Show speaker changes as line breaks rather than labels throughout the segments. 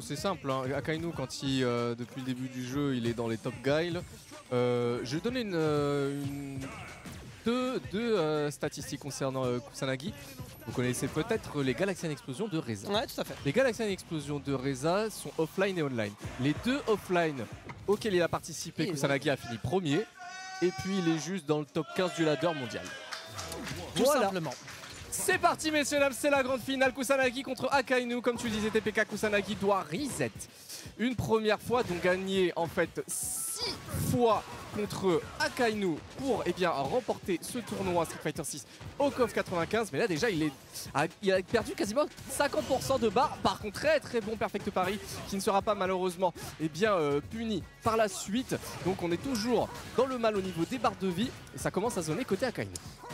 C'est simple, hein. Akainu, quand il, depuis le début du jeu, il est dans les top guiles. Je vais donner deux statistiques concernant Kusanagi. Vous connaissez peut-être les Galaxian Explosion de Reza.
Ouais, tout à fait.
Les Galaxian Explosion de Reza sont offline et online. Les deux offline auxquels il a participé, Kusanagi a fini premier. Et puis il est juste dans le top 15 du ladder mondial.
Tout simplement.
C'est parti messieurs dames, c'est la grande finale. Kusanagi contre Akainu. Comme tu le disais TPK, Kusanagi doit reset une première fois, donc gagner en fait 6 fois contre Akainu pour remporter ce tournoi Street Fighter 6 au KOF 95. Mais là déjà il a perdu quasiment 50% de barres. Par contre très bon Perfect Paris qui ne sera pas malheureusement puni par la suite. Donc on est toujours dans le mal au niveau des barres de vie et ça commence à zoner côté Akainu.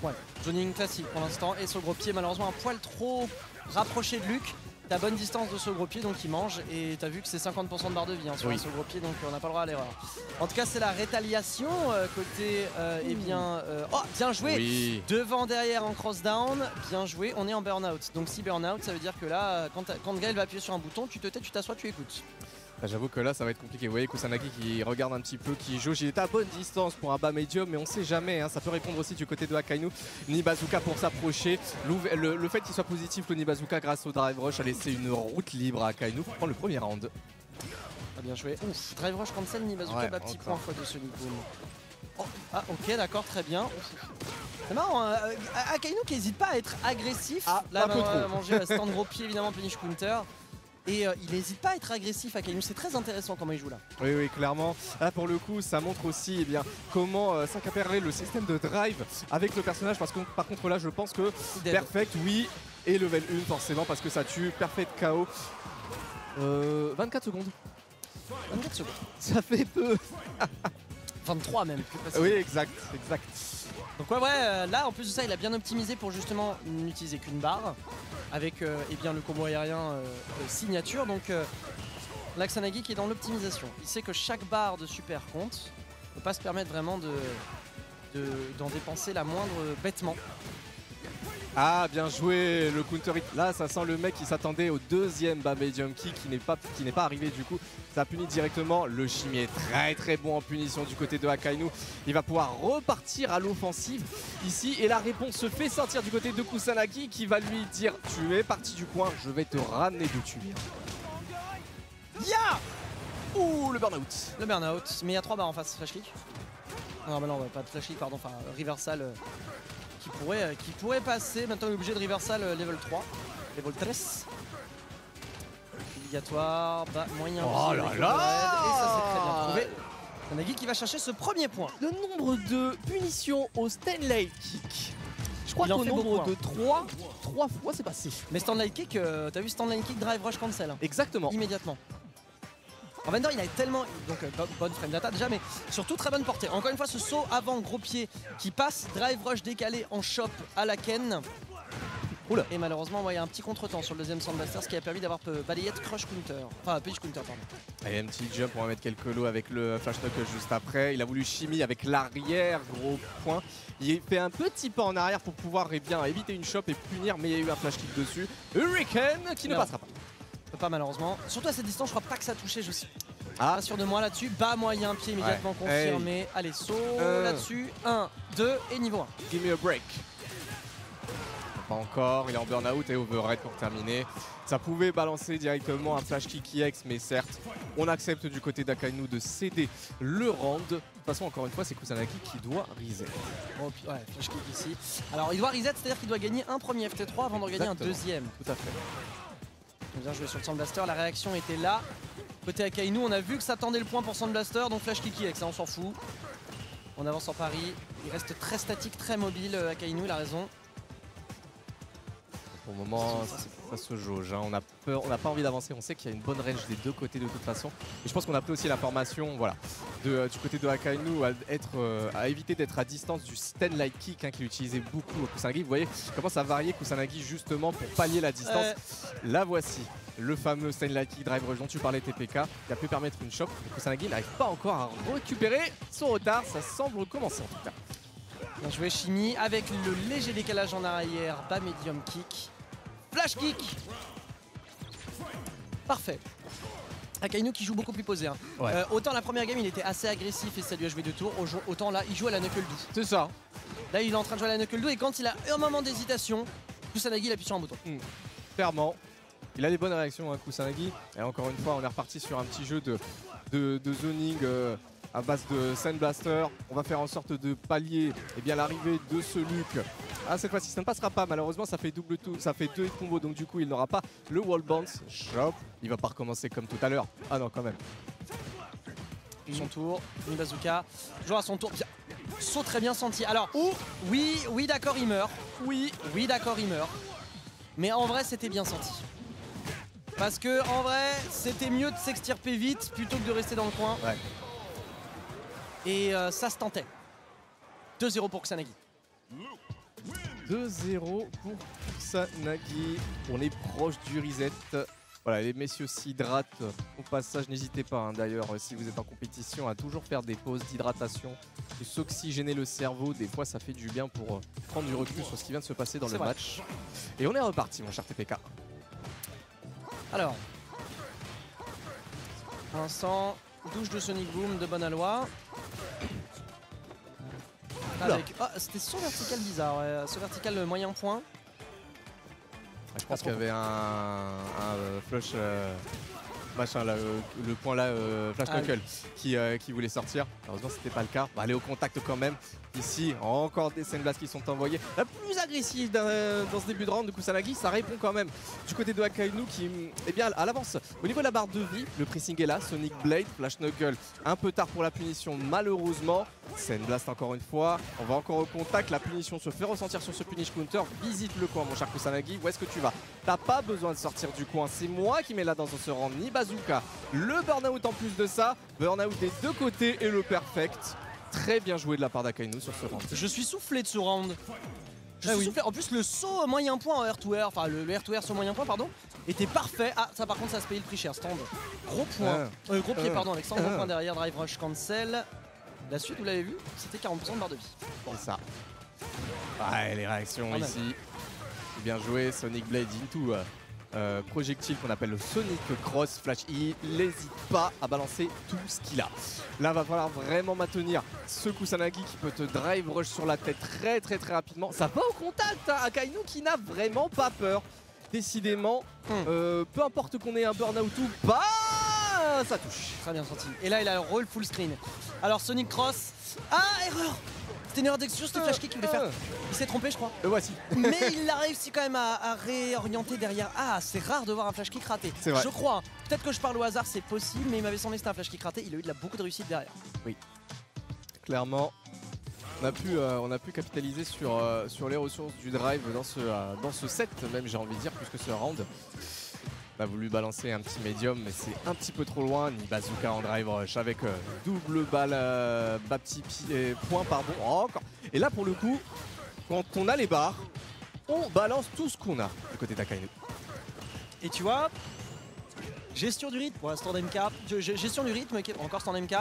Ouais, zoning classique pour l'instant et ce gros pied malheureusement un poil trop rapproché de Luc. T'as bonne distance de ce gros pied donc il mange et t'as vu que c'est 50% de barre de vie sur ce gros pied donc on n'a pas le droit à l'erreur. En tout cas c'est la rétaliation côté oh bien joué devant derrière en cross down, bien joué, on est en burn-out. Donc si burn-out ça veut dire que là quand Gaël va appuyer sur un bouton tu te tais, tu t'assois, tu écoutes.
J'avoue que là ça va être compliqué, vous voyez Kusanagi qui regarde un petit peu, qui jauge, il est à bonne distance pour un bas médium mais on sait jamais, hein, ça peut répondre aussi du côté de Akainu. Nibazuka pour s'approcher, le fait qu'il soit positif le Nibazuka grâce au drive rush a laissé une route libre à Akainu pour prendre le premier round.
Ah, bien joué, ouf, drive rush cancel, Nibazuka petit point fois de Sonic Boom. Oh, ah ok d'accord, très bien. C'est marrant, hein, Akainu qui n'hésite pas à être agressif, là on va manger un stand gros pied évidemment, punish counter. Et il n'hésite pas à être agressif Akainu, c'est très intéressant comment il joue là.
Oui clairement, là pour le coup ça montre aussi comment s'accaparer le système de drive avec le personnage parce que par contre là je pense que Perfect et level 1 forcément parce que ça tue, Perfect KO. 24 secondes.
24 secondes.
Ça fait peu. 23
même.
Oui exact.
Donc là en plus de ça il a bien optimisé pour justement n'utiliser qu'une barre avec le combo aérien signature. Donc Kusanagi qui est dans l'optimisation. Il sait que chaque barre de super compte ne peut pas se permettre vraiment d'en dépenser la moindre bêtement.
Ah bien joué le counter hit. Là ça sent le mec qui s'attendait au deuxième bas medium kick qui n'est pas arrivé du coup. Ça punit directement. Le Chimie est très bon en punition du côté de Akainu. Il va pouvoir repartir à l'offensive ici et la réponse se fait sortir du côté de Kusanagi qui va lui dire tu es parti du coin, je vais te ramener de tuer. Ouh le burn-out.
Le burn-out, mais il y a 3 barres en face, flash kick. Non mais non pas de flash kick pardon, enfin reversal. Qui pourrait passer, maintenant il est obligé de reversal level 3, level 13. Obligatoire, moyen
oh là là.
Et ça c'est très bien trouvé. Kusanagi qui va chercher ce premier point.
Le nombre de punitions au Stanley Kick, je crois qu'au nombre de 3 fois c'est passé.
Mais Stanley Kick, t'as vu Stanley Kick drive rush cancel hein.
Exactement.
Immédiatement. En Vendor il a tellement, donc bonne frame data déjà mais surtout très bonne portée. Encore une fois ce saut avant gros pied qui passe, drive rush décalé en chop à la Ken. Oula. Et malheureusement il y a un petit contretemps sur le deuxième Sandblaster ce qui a permis d'avoir balayette crush counter. Enfin punish counter pardon.
Allez un petit jump, on va mettre quelques lots avec le flash knock juste après. Il a voulu chimie avec l'arrière, gros point. Il fait un petit pas en arrière pour pouvoir éviter une chop et punir mais il y a eu un flash kick dessus. Hurricane qui ne passera pas.
Pas malheureusement. Surtout à cette distance, je crois pas que ça a touché. Je suis pas sûr de moi là-dessus. Bas moyen, pied immédiatement confirmé. Hey. Allez, saut là-dessus. 1, 2 et niveau 1.
Give me a break. Pas encore, il est en burn-out et overhead pour terminer. Ça pouvait balancer directement un flash kick EX, mais certes, on accepte du côté d'Akainu de céder le round. De toute façon, encore une fois, c'est Kusanagi qui doit reset.
Oh, ouais, flash kick ici. Alors, il doit reset, c'est-à-dire qu'il doit gagner un premier FT3 avant de gagner un deuxième.
Tout à fait.
Bien joué sur le Sandblaster, la réaction était là. Côté Akainu, on a vu que ça tendait le point pour Sandblaster, donc flash kick EX, on s'en fout. On avance en pari. Il reste très statique, très mobile. Akainu, il a raison.
Pour le moment, ça se jauge. Hein. On n'a pas envie d'avancer. On sait qu'il y a une bonne range des deux côtés de toute façon. Et je pense qu'on a pris aussi l'information du côté de Akainu à éviter d'être à distance du stand light kick qu'il utilisait beaucoup au Kusanagi. Vous voyez comment ça variait Kusanagi justement pour pallier la distance. La voici. Le fameux stand light kick drive rush dont tu parlais TPK qui a pu permettre une choc. Kusanagi n'arrive pas encore à récupérer son retard. Ça semble commencer en tout cas.
Bien joué Chimie avec le léger décalage en arrière, bas medium kick. Flash kick. Parfait. Akainu qui joue beaucoup plus posé. Hein.
Ouais.
Autant la première game il était assez agressif et ça lui a joué 2 tours, autant là il joue à la knuckle do.
C'est ça.
Là il est en train de jouer à la knuckle do et quand il a un moment d'hésitation, Kusanagi il appuie sur un bouton.
Clairement. Il a des bonnes réactions, hein, Kusanagi. Et encore une fois, on est reparti sur un petit jeu de zoning à base de Sand Blaster. On va faire en sorte de pallier l'arrivée de ce Luke. Ah, cette fois-ci, ça ne passera pas. Malheureusement, ça fait double tout, ça fait 2 combos. Donc du coup, il n'aura pas le wall bounce. Chop. Il va pas recommencer comme tout à l'heure. Ah non, quand même.
Son tour, Mibazuka, toujours à son tour. Bien. Saut très bien senti. Alors, oui, d'accord, il meurt. Oui, d'accord, il meurt. Mais en vrai, c'était bien senti. Parce que en vrai, c'était mieux de s'extirper vite plutôt que de rester dans le coin.
Ouais.
Et ça se tentait. 2-0 pour Kusanagi.
2-0 pour Kusanagi. On est proche du reset. Voilà, les messieurs s'hydratent au passage. N'hésitez pas, hein, d'ailleurs, si vous êtes en compétition, à toujours faire des pauses d'hydratation, de s'oxygéner le cerveau. Des fois, ça fait du bien pour prendre du recul sur ce qui vient de se passer dans le match. Et on est reparti, mon cher TPK.
Alors, pour l'instant, douche de Sonic Boom de bonne aloi. Avec... Oh, c'était saut vertical bizarre, ouais. Saut vertical moyen point.
Je pense qu'il y avait un flush machin là, le point là, flash knuckle qui voulait sortir. Heureusement c'était pas le cas. On va aller au contact quand même. Ici encore des Sand Blast qui sont envoyés. La plus agressive dans ce début de round de Kusanagi, ça répond quand même du côté de Akainu qui est bien à l'avance. Au niveau de la barre de vie, le pressing est là. Sonic Blade, flash knuckle un peu tard pour la punition malheureusement. Sand Blast encore une fois. On va encore au contact. La punition se fait ressentir sur ce punish counter. Visite le coin mon cher Kusanagi. Où est-ce que tu vas? T'as pas besoin de sortir du coin. C'est moi qui mets là dans ce round. Ni bazooka. Le burn-out en plus de ça. Burn-out des deux côtés et le perfect. Très bien joué de la part d'Akainu sur ce round.
Je suis soufflé de ce round. Soufflé. En plus le saut moyen point en R2R, enfin le R2R saut moyen point pardon, était parfait. Ah ça par contre ça se paye le prix cher, stand. Gros point. Gros pied pardon avec 100 points derrière, drive rush cancel. La suite vous l'avez vu, c'était 40% de barre de vie.
Bon ça. Ouais les réactions ici. Bien joué, Sonic Blade into projectile qu'on appelle le Sonic Cross Flash. Il n'hésite pas à balancer tout ce qu'il a. Là va falloir vraiment maintenir ce Kusanagi qui peut te drive rush sur la tête très rapidement. Ça va au contact, hein, Akainu qui n'a vraiment pas peur. Décidément, peu importe qu'on ait un burn-out ou pas, ça touche.
Très bien senti. Et là il a le roll full screen. Alors Sonic Cross. Ah erreur. C'était une erreur d'exécution, c'était flash kick qu'il voulait faire. Il s'est trompé je crois.
Le voici.
Mais il a réussi quand même à réorienter derrière. Ah c'est rare de voir un flash kick raté. Je crois. Hein. Peut-être que je parle au hasard, c'est possible, mais il m'avait semblé que c'était un flash kick raté. Il a eu beaucoup de réussite derrière. Oui.
Clairement. On a pu capitaliser sur les ressources du drive dans ce set même j'ai envie de dire plus que ce round. On a voulu balancer un petit médium mais c'est un petit peu trop loin. Ni bazooka en drive rush avec double balle, bas petit point pardon. Oh, encore. Et là pour le coup, quand on a les barres, on balance tout ce qu'on a du côté d'Akainu.
Et tu vois, gestion du rythme pour l'instant d'MK, gestion du rythme, encore stand MK,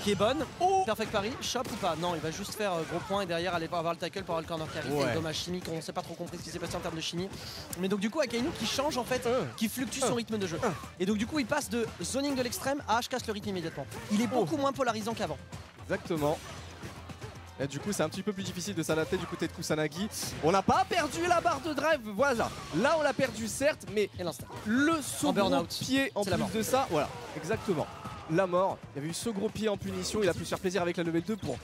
qui est bonne. Perfect pari, shop ou pas? Non, il va juste faire gros point et derrière aller avoir le tackle pour avoir le corner carry. C'est dommage chimique, on ne s'est pas trop compris ce qui s'est passé en termes de chimie. Mais donc du coup Akainu qui change en fait, qui fluctue son rythme de jeu. Et donc du coup il passe de zoning de l'extrême à je casse le rythme immédiatement. Il est beaucoup moins polarisant qu'avant.
Exactement. Et du coup c'est un petit peu plus difficile de s'adapter du côté de Kusanagi. On n'a pas perdu la barre de drive, voilà. Là on l'a perdu certes, mais le saut gros pied en plus de ça, voilà, exactement. La mort, il y avait eu ce gros pied en punition, il a pu se faire plaisir avec la level 2 pour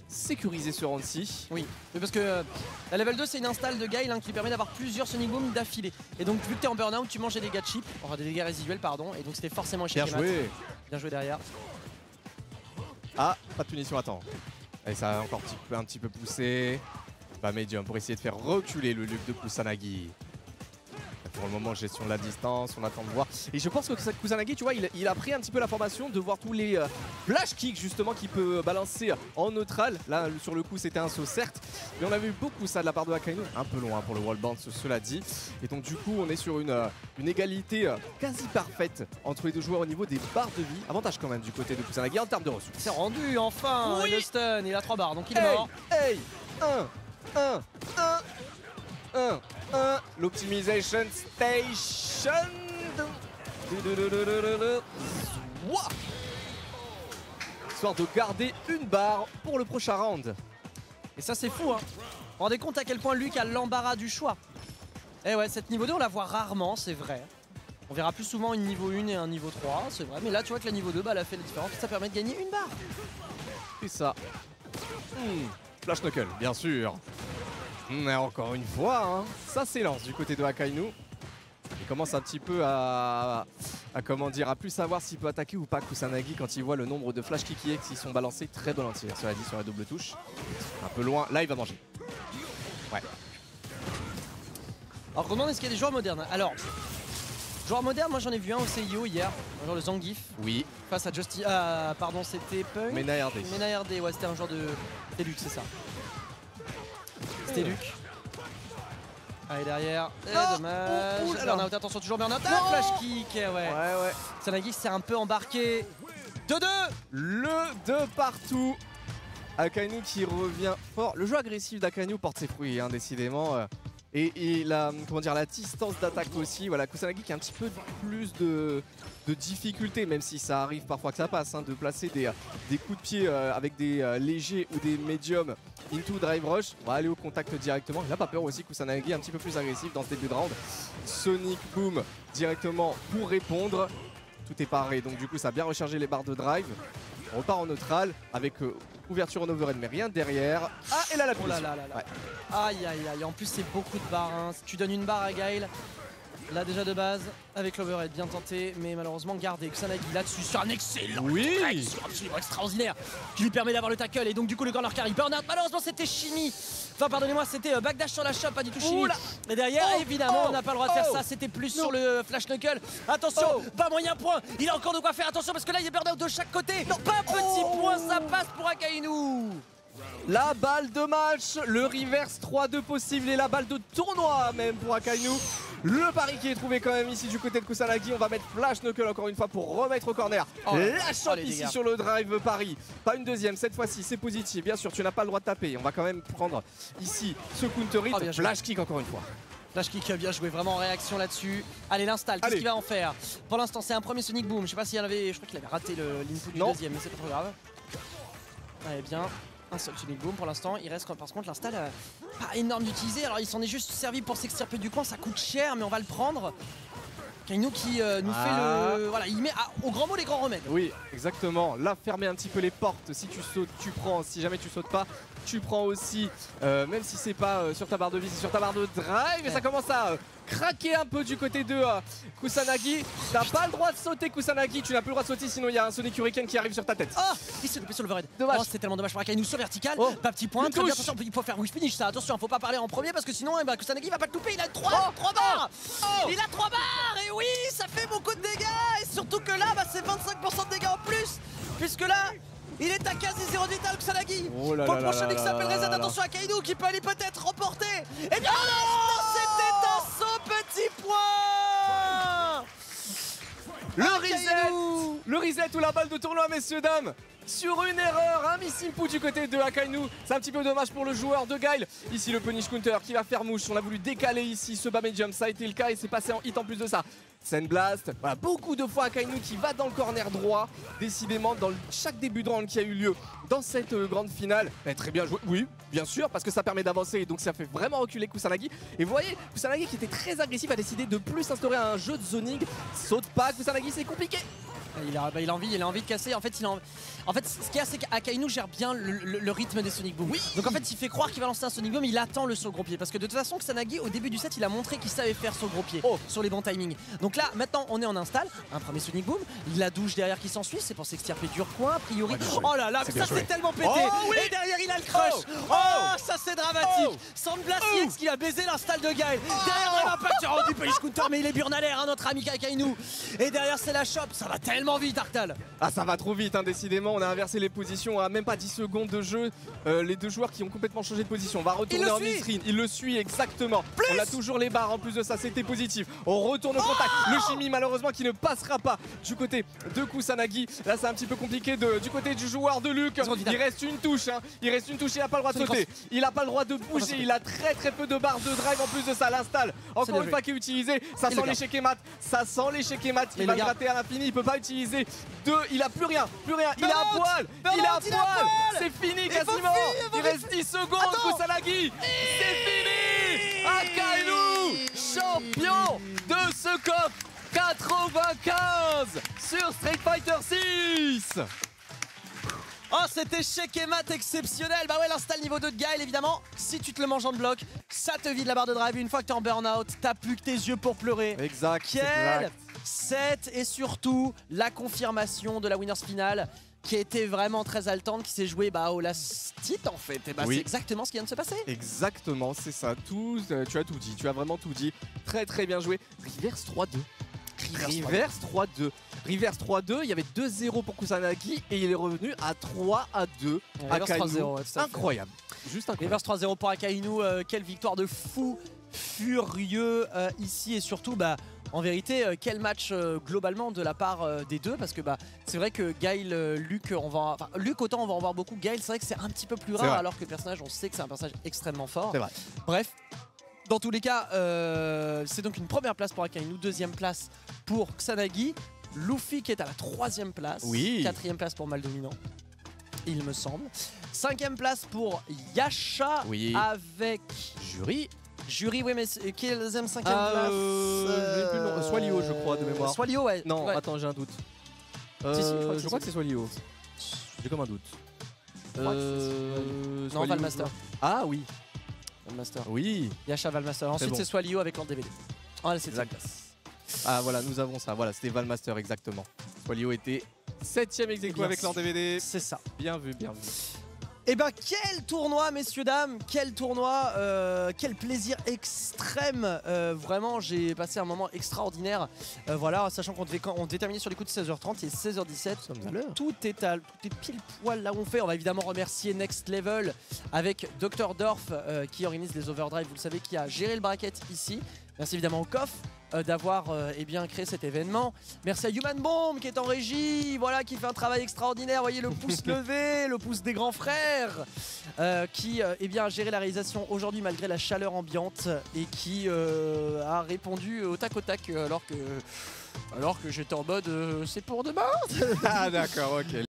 sécuriser ce round-ci.
Oui, mais parce que la level 2 c'est une install de Guile qui permet d'avoir plusieurs Sonic Boom d'affilée. Et donc vu que t'es en burn-out, tu manges des dégâts cheap, enfin des dégâts résiduels pardon, et donc c'était forcément échec.
Bien joué.
Bien joué derrière.
Ah, pas de punition, attends. Et ça a encore un petit peu poussé. Pas médium pour essayer de faire reculer le Luke de Kusanagi. Pour le moment, gestion de la distance, on attend de voir. Et je pense que Kusanagi, tu vois, il a pris un petit peu la formation de voir tous les flash kicks justement qu'il peut balancer en neutral. Là, sur le coup, c'était un saut certes. Mais on a vu beaucoup ça de la part de Akainu. Un peu loin pour le wall bounce, cela dit. Et donc du coup, on est sur une égalité quasi parfaite entre les deux joueurs au niveau des barres de vie. Avantage quand même du côté de Kusanagi en termes de ressources.
C'est rendu enfin le stun, il a 3 barres, donc il est mort.
Hey, 1, l'optimisation station. Ouah, histoire de garder une barre pour le prochain round.
Et ça c'est fou hein. Vous vous rendez compte à quel point Luc a l'embarras du choix. Eh ouais, cette niveau 2 on la voit rarement, c'est vrai. On verra plus souvent une niveau 1 et un niveau 3, c'est vrai. Mais là tu vois que la niveau 2 bah, elle a fait la différence, ça permet de gagner une barre.
C'est ça. Flash Knuckle, bien sûr. Mais encore une fois, hein, ça s'élance du côté de Akainu. Il commence un petit peu à comment dire, à plus savoir s'il peut attaquer ou pas Kusanagi quand il voit le nombre de flash kiki qui sont balancés très volontiers. Cela dit, sur la double touche. Un peu loin, là il va manger. Ouais.
Alors comment est-ce qu'il y a des joueurs modernes? Alors, joueurs modernes, moi j'en ai vu un au CIO hier, genre le Zangief.
Oui.
Face à Justy. Pardon, c'était Punk.
Mena RD.
Mena RD, ouais, c'était un genre de. C'était Luc, c'est ça. C'était Luc. Allez, derrière. Dommage. Burnout, attention, toujours Burnout. Ah, flash kick, ouais.
Ouais.
Kusanagi s'est un peu embarqué. 2-2.
Le 2 partout. Akainu qui revient fort. Le jeu agressif d'Akainu porte ses fruits, hein, décidément. Et la distance d'attaque aussi. Voilà, Kusanagi qui a un petit peu plus de difficulté, même si ça arrive parfois que ça passe, hein, de placer des coups de pied avec des légers ou des médiums into drive rush. On va aller au contact directement. Il n'a pas peur aussi, Kusanagi un petit peu plus agressif dans ce début de round. Sonic Boom directement pour répondre. Tout est paré, donc du coup ça a bien rechargé les barres de drive. On repart en neutral avec ouverture en overhead mais rien derrière. Ah, et là la punition.
Ouais. Aïe aïe aïe, en plus c'est beaucoup de barres, hein. Si tu donnes une barre à Gaël, là déjà de base, avec l'overhead bien tenté, mais malheureusement gardé. Kusanagi là-dessus sur un excellent strike, sur absolument extraordinaire, qui lui permet d'avoir le tackle et donc du coup le corner carry. Burnout, malheureusement c'était Shimi. Enfin pardonnez-moi, c'était backdash sur la shot, pas du tout Shimi. Et derrière, évidemment, on n'a pas le droit de faire ça, c'était plus sur le flash knuckle. Attention, pas moyen point, il a encore de quoi faire, attention parce que là il y a Burnout de chaque côté. Non, pas petit point, ça passe pour Akainu.
La balle de match, le reverse 3-2 possible et la balle de tournoi même pour Akainu. Le pari qui est trouvé quand même ici du côté de Kusanagi. On va mettre flash knuckle encore une fois pour remettre au corner. La shot ici sur le drive pari. Pas une deuxième, cette fois-ci c'est positif. Bien sûr, tu n'as pas le droit de taper. On va quand même prendre ici ce counter hit. Flash kick encore une fois.
Flash kick a bien joué, vraiment en réaction là-dessus. Allez, l'install, qu'est-ce qu'il va en faire? Pour l'instant, c'est un premier Sonic Boom. Je sais pas s'il y en avait. Je crois qu'il avait raté l'input du deuxième, mais c'est pas trop grave. Allez, bien. Un seul Sonic Boom pour l'instant. Il reste par contre l'install pas énorme d'utiliser. Alors, il s'en est juste servi pour s'extirper du coin. Ça coûte cher, mais on va le prendre. Akainu qui nous fait le. Voilà, il met au grand mot les grands remèdes.
Oui, exactement. Là, fermer un petit peu les portes. Si tu sautes, tu prends. Si jamais tu sautes pas, tu prends aussi. Même si c'est pas sur ta barre de vie, c'est sur ta barre de drive. Et ça commence à craquer un peu du côté de Kusanagi. T'as pas le droit de sauter, Kusanagi. Tu n'as plus le droit de sauter, sinon il y a un Sonic Hurricane qui arrive sur ta tête.
Oh, il s'est loupé sur l'overhead.
Dommage.
Oh, c'était tellement dommage pour Akainu sur vertical. Pas petit point. Très bien, attention, il faut faire wish finish ça. Attention, faut pas parler en premier parce que sinon Kusanagi va pas le louper. Il a 3 barres. Il a 3 barres. Et oui, ça fait beaucoup de dégâts. Et surtout que là, c'est 25% de dégâts en plus. Puisque là, il est à quasi 0 vital Kusanagi. Pour le prochain mix s'appelle Reset. Attention à Akainu qui peut aller peut-être remporter. Et bien non, c'était un saut petit point.
Le reset ou la balle de tournoi, messieurs dames. Sur une erreur, un miss input du côté de Akainu. C'est un petit peu dommage pour le joueur de Guile. Ici le punish counter qui va faire mouche. On a voulu décaler ici ce bas medium, ça a été le cas et c'est passé en hit en plus de ça. Sand Blast, voilà, beaucoup de fois Akainu qui va dans le corner droit. Décidément, dans chaque début de round qui a eu lieu dans cette grande finale, très bien joué, oui, bien sûr, parce que ça permet d'avancer et donc ça fait vraiment reculer Kusanagi. Et vous voyez, Kusanagi qui était très agressif a décidé de plus instaurer un jeu de zoning. Saute pas, Kusanagi, c'est compliqué.
Il a envie de casser. En fait, ce qu'il y a, c'est qu'Akainu gère bien le rythme des Sonic Boom. Oui. Donc en fait, il fait croire qu'il va lancer un Sonic Boom, il attend le saut gros pied. Parce que de toute façon, Kusanagi, au début du set, il a montré qu'il savait faire saut gros pied sur les bons timings. Donc là, maintenant, on est en install. Un premier Sonic Boom, la douche derrière qui s'ensuit, c'est pour s'extirper du recoin, a priori. Oh là là, ça c'est tellement pété. Et derrière, il a le crush. Ça c'est dramatique. Sand Blast EX qui a baisé l'install de Gaël. Derrière, on a pas du punish counter, mais il est burnalaire, notre ami Akainu. Et derrière, c'est la shop. Ça va tellement tellement vite, Arctal.
Ah, ça va trop vite, hein, décidément. On a inversé les positions à même pas 10 secondes de jeu. Les deux joueurs qui ont complètement changé de position. On va retourner en mid-screen. Il le suit exactement. On a toujours les barres en plus de ça. C'était positif. On retourne au contact. Le Shimi, malheureusement, qui ne passera pas du côté de Kusanagi. Là, c'est un petit peu compliqué du côté du joueur de Luc. Il reste une touche. Hein. Il reste une touche. Il n'a pas le droit de sauter. Il n'a pas le droit de bouger. Il a très peu de barres de drive en plus de ça. L'install, encore une fois, qui est utilisé. Ça sent l'échec et mat. Ça sent l'échec et mat. Il va le gratter à l'infini. Il peut pas utiliser deux. Il a plus rien. Il est à poil. Il est à poil. C'est fini quasiment. Il reste 10 secondes. Kusanagi. C'est fini. Akainu, champion de ce COP 95 sur Street Fighter 6.
Oh, cet échec et mat exceptionnel. Bah ouais, l'install niveau 2 de Guile, évidemment. Si tu te le manges en bloc, ça te vide la barre de drive. Une fois que t'es en burn-out, t'as plus que tes yeux pour pleurer.
Exact.
Quel set, et surtout la confirmation de la winners finale qui était vraiment très haletante, qui s'est jouée au last hit en fait. Et c'est exactement ce qui vient de se passer.
Exactement, c'est ça. Tu as tout dit. Tu as vraiment tout dit. Très bien joué. Reverse 3-2. Reverse 3-2. Reverse 3-2, il y avait 2-0 pour Kusanagi et il est revenu à 3-2.
Akainu,
incroyable. Juste incroyable.
Reverse 3-0 pour Akainu, quelle victoire de fou furieux ici, et surtout en vérité quel match globalement de la part des deux, parce que c'est vrai que Guile, Luc, Luc autant on va en voir beaucoup, Guile c'est vrai que c'est un petit peu plus rare, alors que le personnage on sait que c'est un personnage extrêmement fort.
C'est vrai.
Bref. Dans tous les cas, c'est donc une première place pour Akainu, deuxième place pour Kusanagi, Luffy qui est à la troisième place, quatrième place pour Maldominant, il me semble, cinquième place pour Yasha avec Jury, oui, mais quelle cinquième place
Swalio, je crois, de mémoire.
Swalio, ouais.
Non, attends, j'ai un doute. Je crois que c'est Swalio. J'ai comme un doute.
Non, Valmaster.
Ah oui.
Valmaster.
Oui.
Yasha, Valmaster. Ensuite, c'est Swalio avec l'an DVD. Voilà, c'est
exact. Ah voilà, nous avons ça. Voilà, c'était Valmaster exactement. Swalio était 7ème ex-aequo avec l'an DVD.
C'est ça.
Bien vu, bien vu.
Et quel tournoi, messieurs, dames, quel tournoi, quel plaisir extrême, vraiment j'ai passé un moment extraordinaire, voilà, sachant qu'on devait terminer sur les coups de 16h30 et 16h17, tout est pile poil là où on fait. On va évidemment remercier Next Level avec Dr Dorf qui organise les overdrive, vous le savez, qui a géré le bracket ici. Merci évidemment au COF d'avoir créé cet événement. Merci à Human Bomb qui est en régie, voilà, qui fait un travail extraordinaire. Vous voyez le pouce levé, le pouce des grands frères, qui a géré la réalisation aujourd'hui malgré la chaleur ambiante et qui a répondu au tac alors que j'étais en mode c'est pour demain.
Ah d'accord, ok.